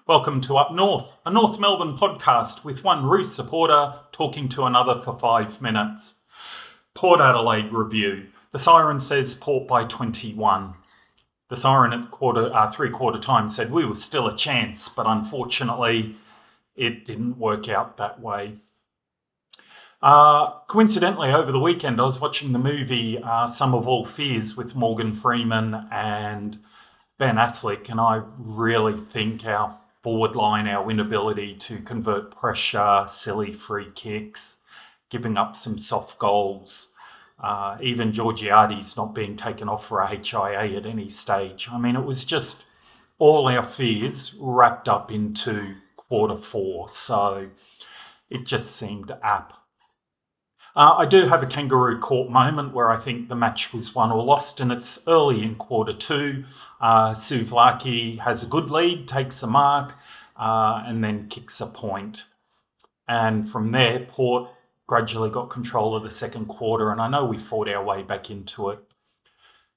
Welcome to Up North, a North Melbourne podcast with one Roo supporter talking to another for 5 minutes. Port Adelaide review. The siren says Port by 21. The siren at three-quarter time said we were still a chance, but unfortunately it didn't work out that way. Coincidentally, over the weekend I was watching the movie Sum of All Fears with Morgan Freeman and Ben Affleck, and I really think our forward line, our inability to convert pressure, silly free kicks, giving up some soft goals, even Georgiades not being taken off for a HIA at any stage. I mean, it was just all our fears wrapped up into quarter four, so it just seemed apt. I do have a Kangaroo Court moment where I think the match was won or lost, and it's early in quarter two. Souvlaki has a good lead, takes the mark, and then kicks a point. And from there, Port gradually got control of the second quarter, and I know we fought our way back into it.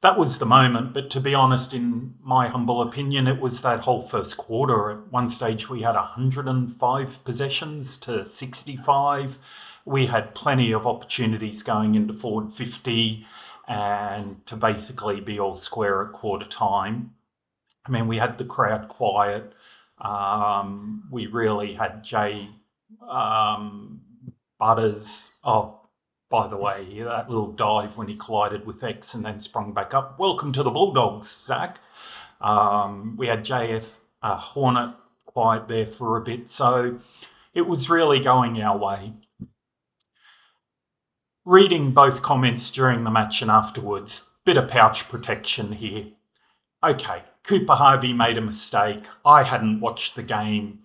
That was the moment, but to be honest, in my humble opinion, it was that whole first quarter. At one stage, we had 105 possessions to 65. We had plenty of opportunities going into forward 50 and to basically be all square at quarter time. I mean, we had the crowd quiet. We really had Jay Butters. Oh, by the way, that little dive when he collided with X and then sprung back up. Welcome to the Bulldogs, Zach. We had JF Hornet quiet there for a bit. So it was really going our way. Reading both comments during the match and afterwards, bit of pouch protection here. Okay, Cooper Harvey made a mistake. I hadn't watched the game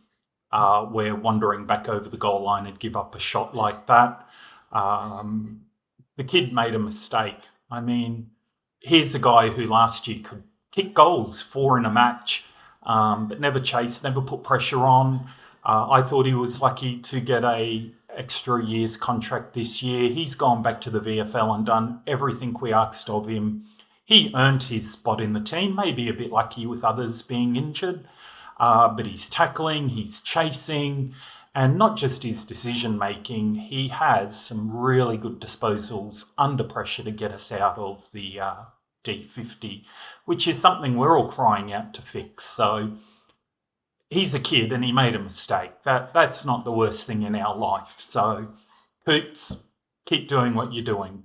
where wandering back over the goal line and give up a shot like that. The kid made a mistake. I mean, here's a guy who last year could kick goals, 4 in a match, but never chased, never put pressure on. I thought he was lucky to get a extra year's contract this year. He's gone back to the VFL and done everything we asked of him. He earned his spot in the team, maybe a bit lucky with others being injured, but he's tackling, he's chasing, and not just his decision making, he has some really good disposals under pressure to get us out of the D50, which is something we're all crying out to fix. So he's a kid and he made a mistake. That's not the worst thing in our life. So, Coops, keep doing what you're doing.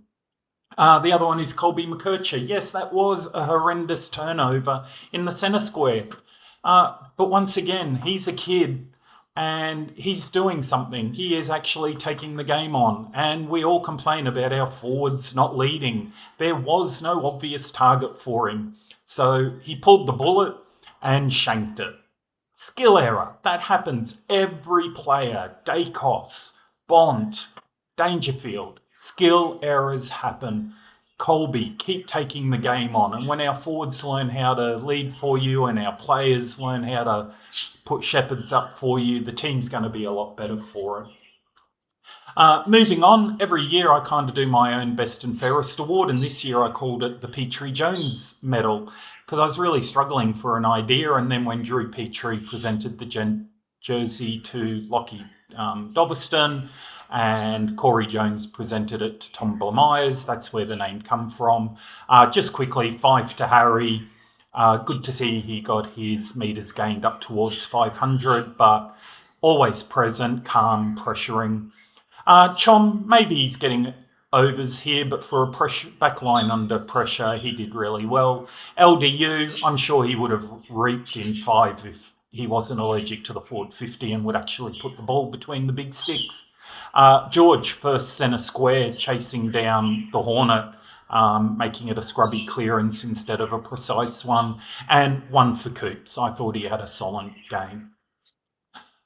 The other one is Colby McKercher. Yes, that was a horrendous turnover in the centre square. But once again, he's a kid and he's doing something. He is actually taking the game on. And we all complain about our forwards not leading. There was no obvious target for him. So he pulled the bullet and shanked it. Skill error. That happens. Every player, Dacos, Bont, Dangerfield, skill errors happen. Colby, keep taking the game on. And when our forwards learn how to lead for you and our players learn how to put shepherds up for you, the team's going to be a lot better for it. Moving on, every year I kind of do my own best and fairest award, and this year I called it the Petrie Jones Medal because I was really struggling for an idea, and then when Drew Petrie presented the jersey to Lockie Doverston and Corey Jones presented it to Tom Blamires, that's where the name come from. Just quickly, 5 to Harry. Good to see he got his metres gained up towards 500, but always present, calm, pressuring. Chom, maybe he's getting overs here, but for a backline under pressure, he did really well. LDU, I'm sure he would have reaped in 5 if he wasn't allergic to the forward 50 and would actually put the ball between the big sticks. George, first centre square, chasing down the Hornet, making it a scrubby clearance instead of a precise one, and 1 for Coops. I thought he had a solid game.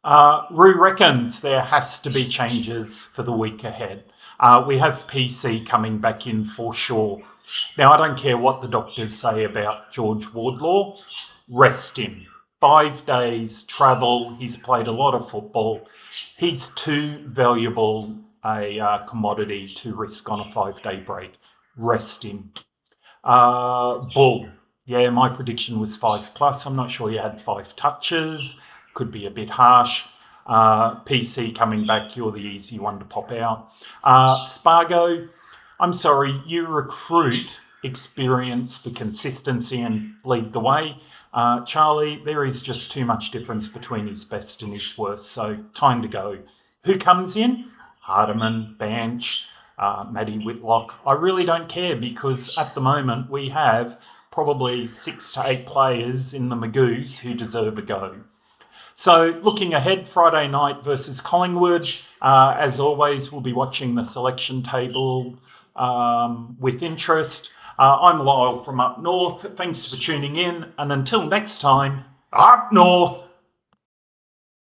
Roo Reckons there has to be changes for the week ahead. We have PC coming back in for sure. Now, I don't care what the doctors say about George Wardlaw. Rest him. 5 days, travel. He's played a lot of football. He's too valuable a commodity to risk on a 5-day break. Rest him. Bull. Yeah, my prediction was 5+. I'm not sure he had 5 touches. could be a bit harsh. PC coming back, you're the easy one to pop out. Spargo, I'm sorry, you recruit experience for consistency and lead the way. Charlie, there is just too much difference between his best and his worst, so time to go. Who comes in? Hardiman, Banch, Matty Whitlock. I really don't care because at the moment we have probably 6 to 8 players in the Magoos who deserve a go. So looking ahead, Friday night versus Collingwood. As always, we'll be watching the selection table with interest. I'm Lyle from up north. Thanks for tuning in. And until next time, up north.